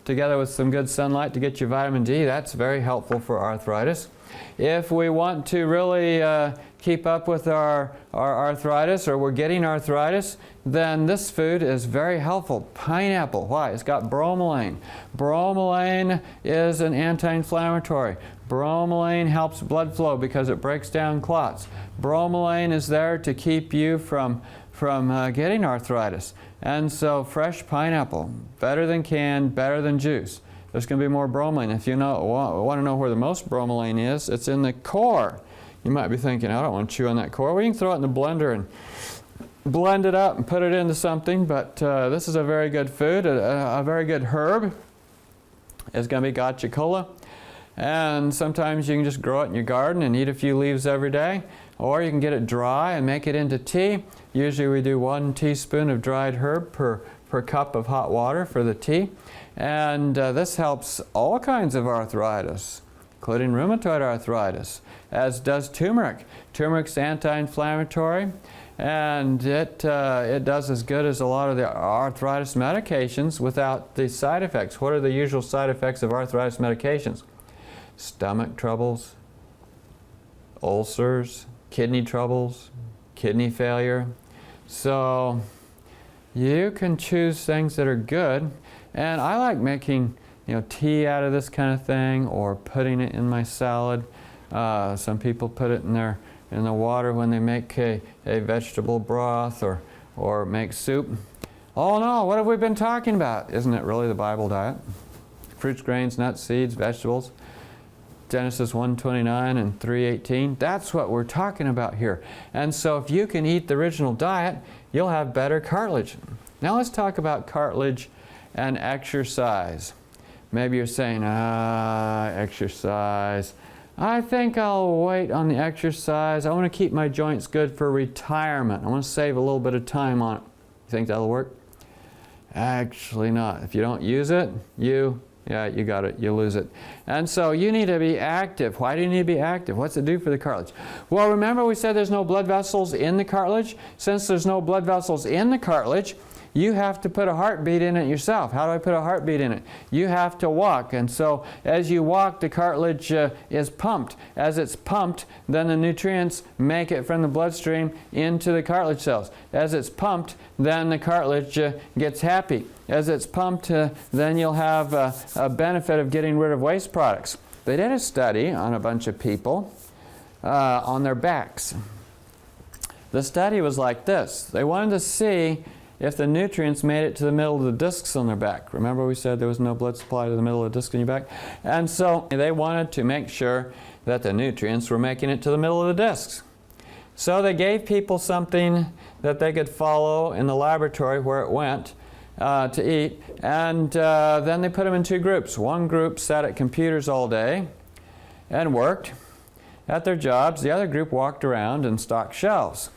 together with some good sunlight to get your vitamin D, that's very helpful for arthritis. If we want to really keep up with our arthritis, or we're getting arthritis, then this food is very helpful. Pineapple. Why? It's got bromelain. Bromelain is an anti-inflammatory. Bromelain helps blood flow because it breaks down clots. Bromelain is there to keep you from getting arthritis. And so fresh pineapple, better than canned, better than juice. There's going to be more bromelain. If you want to know where the most bromelain is, it's in the core. You might be thinking, I don't want to chew on that core. Well, you can throw it in the blender and blend it up and put it into something, but this is a very good food, a very good herb. It's going to be gachicola. And sometimes you can just grow it in your garden and eat a few leaves every day. Or you can get it dry and make it into tea. Usually we do 1 teaspoon of dried herb per cup of hot water for the tea. And this helps all kinds of arthritis, including rheumatoid arthritis, as does turmeric. Turmeric's anti-inflammatory, and it does as good as a lot of the arthritis medications without the side effects. What are the usual side effects of arthritis medications? Stomach troubles, ulcers, kidney troubles, kidney failure. So you can choose things that are good, and I like making tea out of this kind of thing, or putting it in my salad. Some people put it in the water when they make a vegetable broth or make soup. Oh no, what have we been talking about? Isn't it really the Bible diet? Fruits, grains, nuts, seeds, vegetables. Genesis 1:29 and 3:18. That's what we're talking about here. And so if you can eat the original diet, you'll have better cartilage. Now let's talk about cartilage and exercise. Maybe you're saying, exercise. I think I'll wait on the exercise. I want to keep my joints good for retirement. I want to save a little bit of time on it. You think that'll work? Actually not. If you don't use it, you got it. You lose it. And so you need to be active. Why do you need to be active? What's it do for the cartilage? Well, remember we said there's no blood vessels in the cartilage? Since there's no blood vessels in the cartilage, you have to put a heartbeat in it yourself. How do I put a heartbeat in it? You have to walk. And so as you walk, the cartilage is pumped. As it's pumped, then the nutrients make it from the bloodstream into the cartilage cells. As it's pumped, then the cartilage gets happy. As it's pumped, then you'll have a benefit of getting rid of waste products. They did a study on a bunch of people on their backs. The study was like this. They wanted to see if the nutrients made it to the middle of the discs on their back. Remember we said there was no blood supply to the middle of the disc in your back? And so they wanted to make sure that the nutrients were making it to the middle of the discs. So they gave people something that they could follow in the laboratory where it went to eat, and then they put them in two groups. One group sat at computers all day and worked at their jobs. The other group walked around and stocked shelves.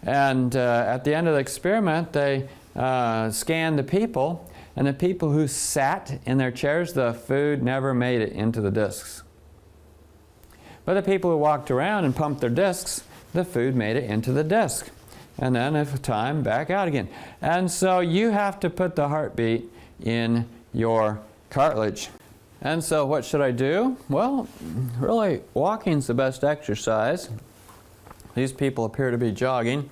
And at the end of the experiment, they scanned the people, and the people who sat in their chairs, the food never made it into the discs. But the people who walked around and pumped their discs, the food made it into the disc. And then, if time, back out again. And so you have to put the heartbeat in your cartilage. And so what should I do? Well, really, walking's the best exercise. These people appear to be jogging.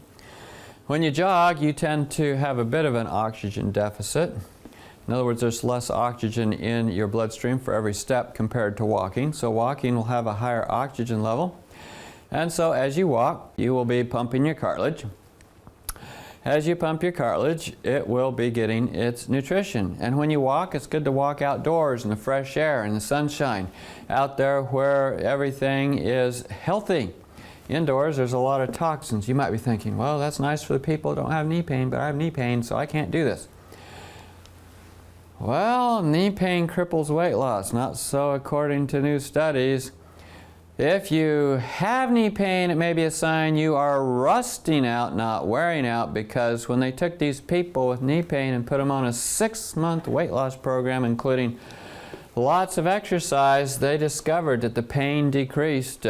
When you jog, you tend to have a bit of an oxygen deficit. In other words, there's less oxygen in your bloodstream for every step compared to walking. So walking will have a higher oxygen level. And so as you walk, you will be pumping your cartilage. As you pump your cartilage, it will be getting its nutrition. And when you walk, it's good to walk outdoors in the fresh air, in the sunshine, out there where everything is healthy. Indoors, there's a lot of toxins. You might be thinking, well, that's nice for the people who don't have knee pain, but I have knee pain, so I can't do this. Well, knee pain cripples weight loss. Not so according to new studies. If you have knee pain, it may be a sign you are rusting out, not wearing out, because when they took these people with knee pain and put them on a 6-month weight loss program, including lots of exercise, they discovered that the pain decreased,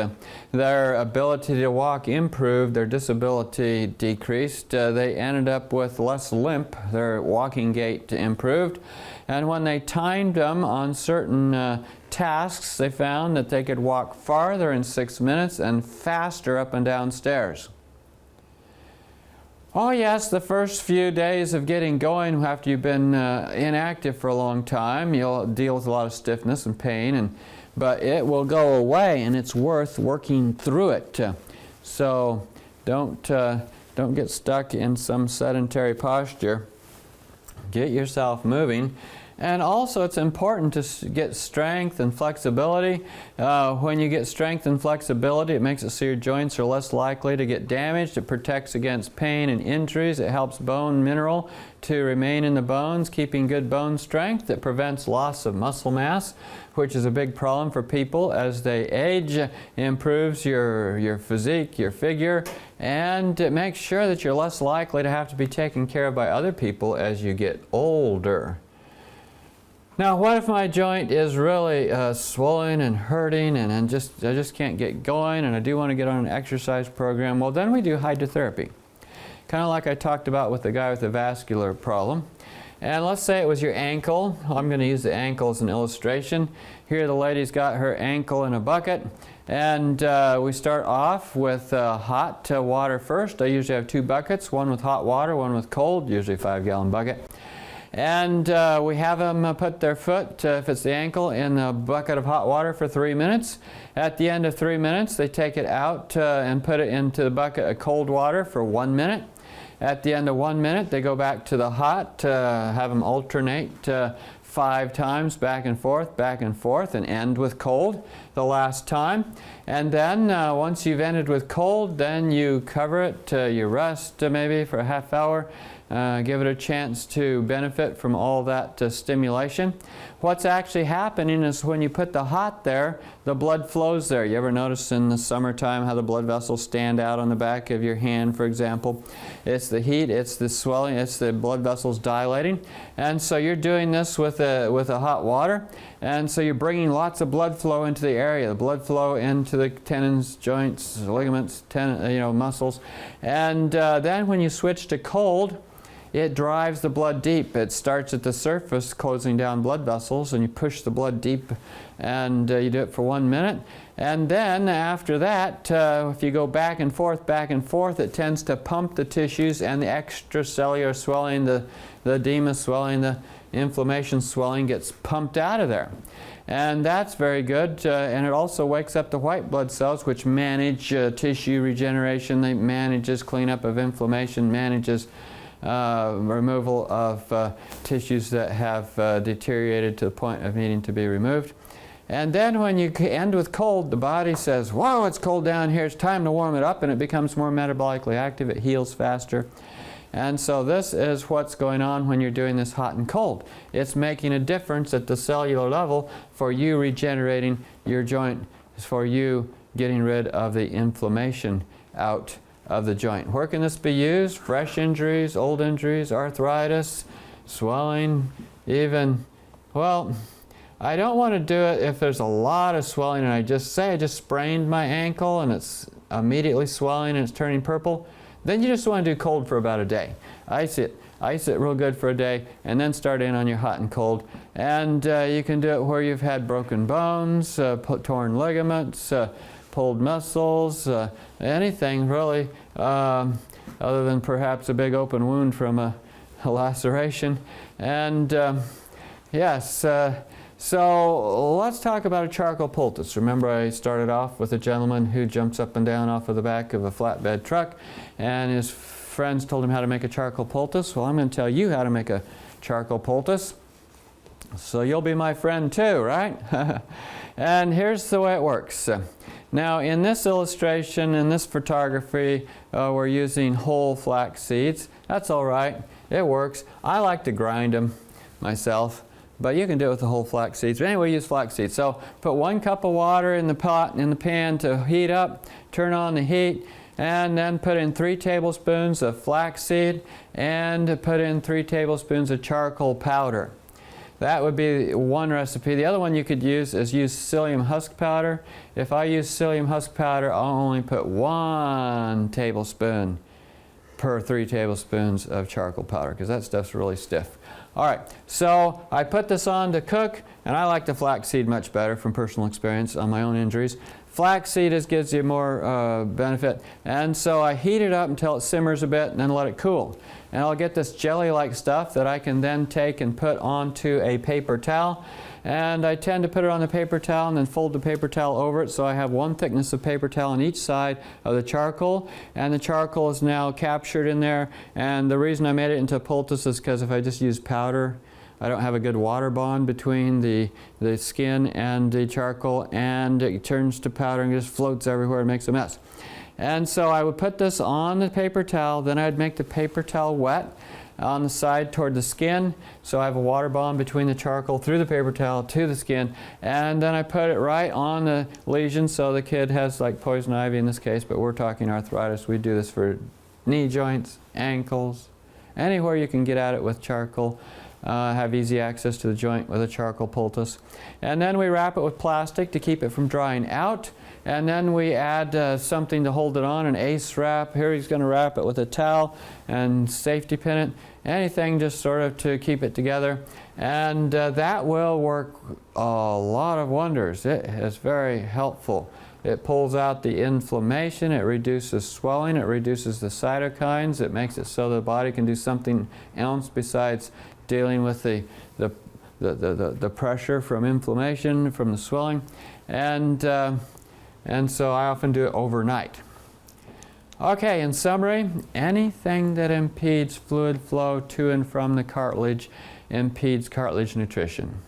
their ability to walk improved, their disability decreased, they ended up with less limp, their walking gait improved, and when they timed them on certain tasks, they found that they could walk farther in 6 minutes and faster up and down stairs. Oh yes, the first few days of getting going after you've been inactive for a long time, you'll deal with a lot of stiffness and pain, but it will go away, and it's worth working through it. So don't get stuck in some sedentary posture. Get yourself moving. And also it's important to get strength and flexibility. When you get strength and flexibility, it makes it so your joints are less likely to get damaged. It protects against pain and injuries. It helps bone mineral to remain in the bones, keeping good bone strength. It prevents loss of muscle mass, which is a big problem for people as they age. It improves your physique, your figure, and it makes sure that you're less likely to have to be taken care of by other people as you get older. Now, what if my joint is really swollen and hurting, and I just can't get going, and I do want to get on an exercise program? Well, then we do hydrotherapy, kind of like I talked about with the guy with the vascular problem. And let's say it was your ankle. I'm going to use the ankle as an illustration. Here the lady's got her ankle in a bucket, and we start off with hot water first. I usually have 2 buckets, one with hot water, one with cold, usually a 5-gallon bucket. And we have them put their foot, if it's the ankle, in a bucket of hot water for 3 minutes. At the end of 3 minutes, they take it out and put it into the bucket of cold water for 1 minute. At the end of 1 minute, they go back to the hot, have them alternate 5 times, back and forth, and end with cold the last time. And then once you've ended with cold, then you cover it, you rest maybe for a half hour, give it a chance to benefit from all that stimulation. What's actually happening is when you put the hot there, the blood flows there. You ever notice in the summertime how the blood vessels stand out on the back of your hand, for example? It's the heat, it's the swelling, it's the blood vessels dilating. And so you're doing this with a hot water. And so you're bringing lots of blood flow into the area, the blood flow into the tendons, joints, ligaments, muscles. And then when you switch to cold, it drives the blood deep. It starts at the surface, closing down blood vessels, and you push the blood deep, and you do it for 1 minute. And then after that, if you go back and forth, it tends to pump the tissues, and the extracellular swelling, the edema swelling, the inflammation swelling gets pumped out of there. And that's very good, and it also wakes up the white blood cells, which manage tissue regeneration. They manages cleanup of inflammation, manages removal of tissues that have deteriorated to the point of needing to be removed. And then when you end with cold, the body says, whoa, it's cold down here, it's time to warm it up, and it becomes more metabolically active, it heals faster. And so this is what's going on when you're doing this hot and cold. It's making a difference at the cellular level for you regenerating your joint, for you getting rid of the inflammation out of the joint. Where can this be used? Fresh injuries, old injuries, arthritis, swelling, even, well, I don't want to do it if there's a lot of swelling and I just sprained my ankle and it's immediately swelling and it's turning purple. Then you just want to do cold for about a day. Ice it real good for a day, and then start in on your hot and cold. And you can do it where you've had broken bones, torn ligaments, pulled muscles, anything really, other than perhaps a big open wound from a laceration. And yes, so let's talk about a charcoal poultice. Remember, I started off with a gentleman who jumps up and down off of the back of a flatbed truck, and his friends told him how to make a charcoal poultice. Well, I'm going to tell you how to make a charcoal poultice. So you'll be my friend too, right? And here's the way it works. Now, in this illustration, in this photography, we're using whole flax seeds. That's all right. It works. I like to grind them myself, but you can do it with the whole flax seeds. But anyway, use flax seeds. So put 1 cup of water in the pot, in the pan to heat up, turn on the heat, and then put in 3 tablespoons of flaxseed and put in 3 tablespoons of charcoal powder. That would be one recipe. The other one you could use is psyllium husk powder. If I use psyllium husk powder, I'll only put 1 tablespoon per 3 tablespoons of charcoal powder, because that stuff's really stiff. All right, so I put this on to cook, and I like the flaxseed much better from personal experience on my own injuries. Flaxseed gives you more benefit, and so I heat it up until it simmers a bit and then let it cool. And I'll get this jelly-like stuff that I can then take and put onto a paper towel. And I tend to put it on the paper towel and then fold the paper towel over it, so I have 1 thickness of paper towel on each side of the charcoal, and the charcoal is now captured in there. And the reason I made it into a poultice is because if I just use powder, I don't have a good water bond between the skin and the charcoal, and it turns to powder and just floats everywhere and makes a mess. And so I would put this on the paper towel, then I'd make the paper towel wet on the side toward the skin, so I have a water bond between the charcoal through the paper towel to the skin, and then I put it right on the lesion. So the kid has like poison ivy in this case, but we're talking arthritis. We do this for knee joints, ankles, anywhere you can get at it with charcoal. Have easy access to the joint with a charcoal poultice. And then we wrap it with plastic to keep it from drying out. And then we add something to hold it on, an ace wrap. Here he's going to wrap it with a towel and safety pin it. Anything just sort of to keep it together. And that will work a lot of wonders. It is very helpful. It pulls out the inflammation, it reduces swelling, it reduces the cytokines, it makes it so the body can do something else besides dealing with the pressure from inflammation, from the swelling. And so I often do it overnight. Okay, in summary, anything that impedes fluid flow to and from the cartilage impedes cartilage nutrition.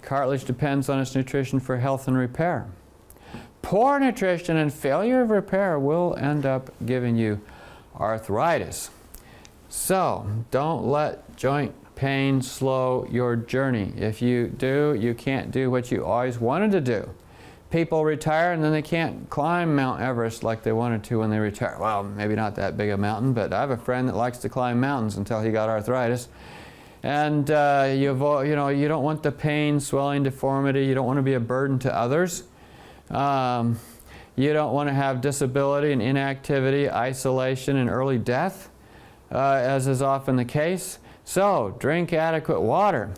Cartilage depends on its nutrition for health and repair. Poor nutrition and failure of repair will end up giving you arthritis. So, don't let joint pain slow your journey. If you do, you can't do what you always wanted to do. People retire and then they can't climb Mount Everest like they wanted to when they retire. Well, maybe not that big a mountain, but I have a friend that likes to climb mountains until he got arthritis. And you don't want the pain, swelling, deformity. You don't want to be a burden to others. You don't want to have disability and inactivity, isolation, and early death, as is often the case. So, drink adequate water.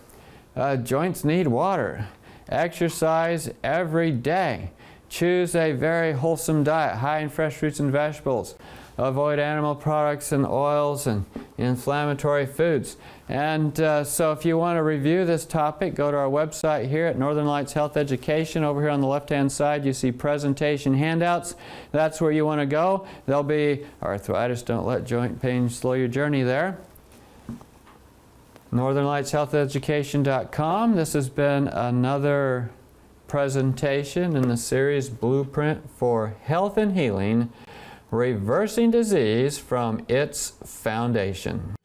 Joints need water. Exercise every day. Choose a very wholesome diet, high in fresh fruits and vegetables. Avoid animal products and oils and inflammatory foods. And so if you want to review this topic, go to our website here at Northern Lights Health Education. Over here on the left-hand side, you see presentation handouts. That's where you want to go. There'll be Arthritis, Don't Let Joint Pain Slow Your Journey there. NorthernLightsHealthEducation.com. This has been another presentation in the series Blueprint for Health and Healing, Reversing Disease from its Foundation.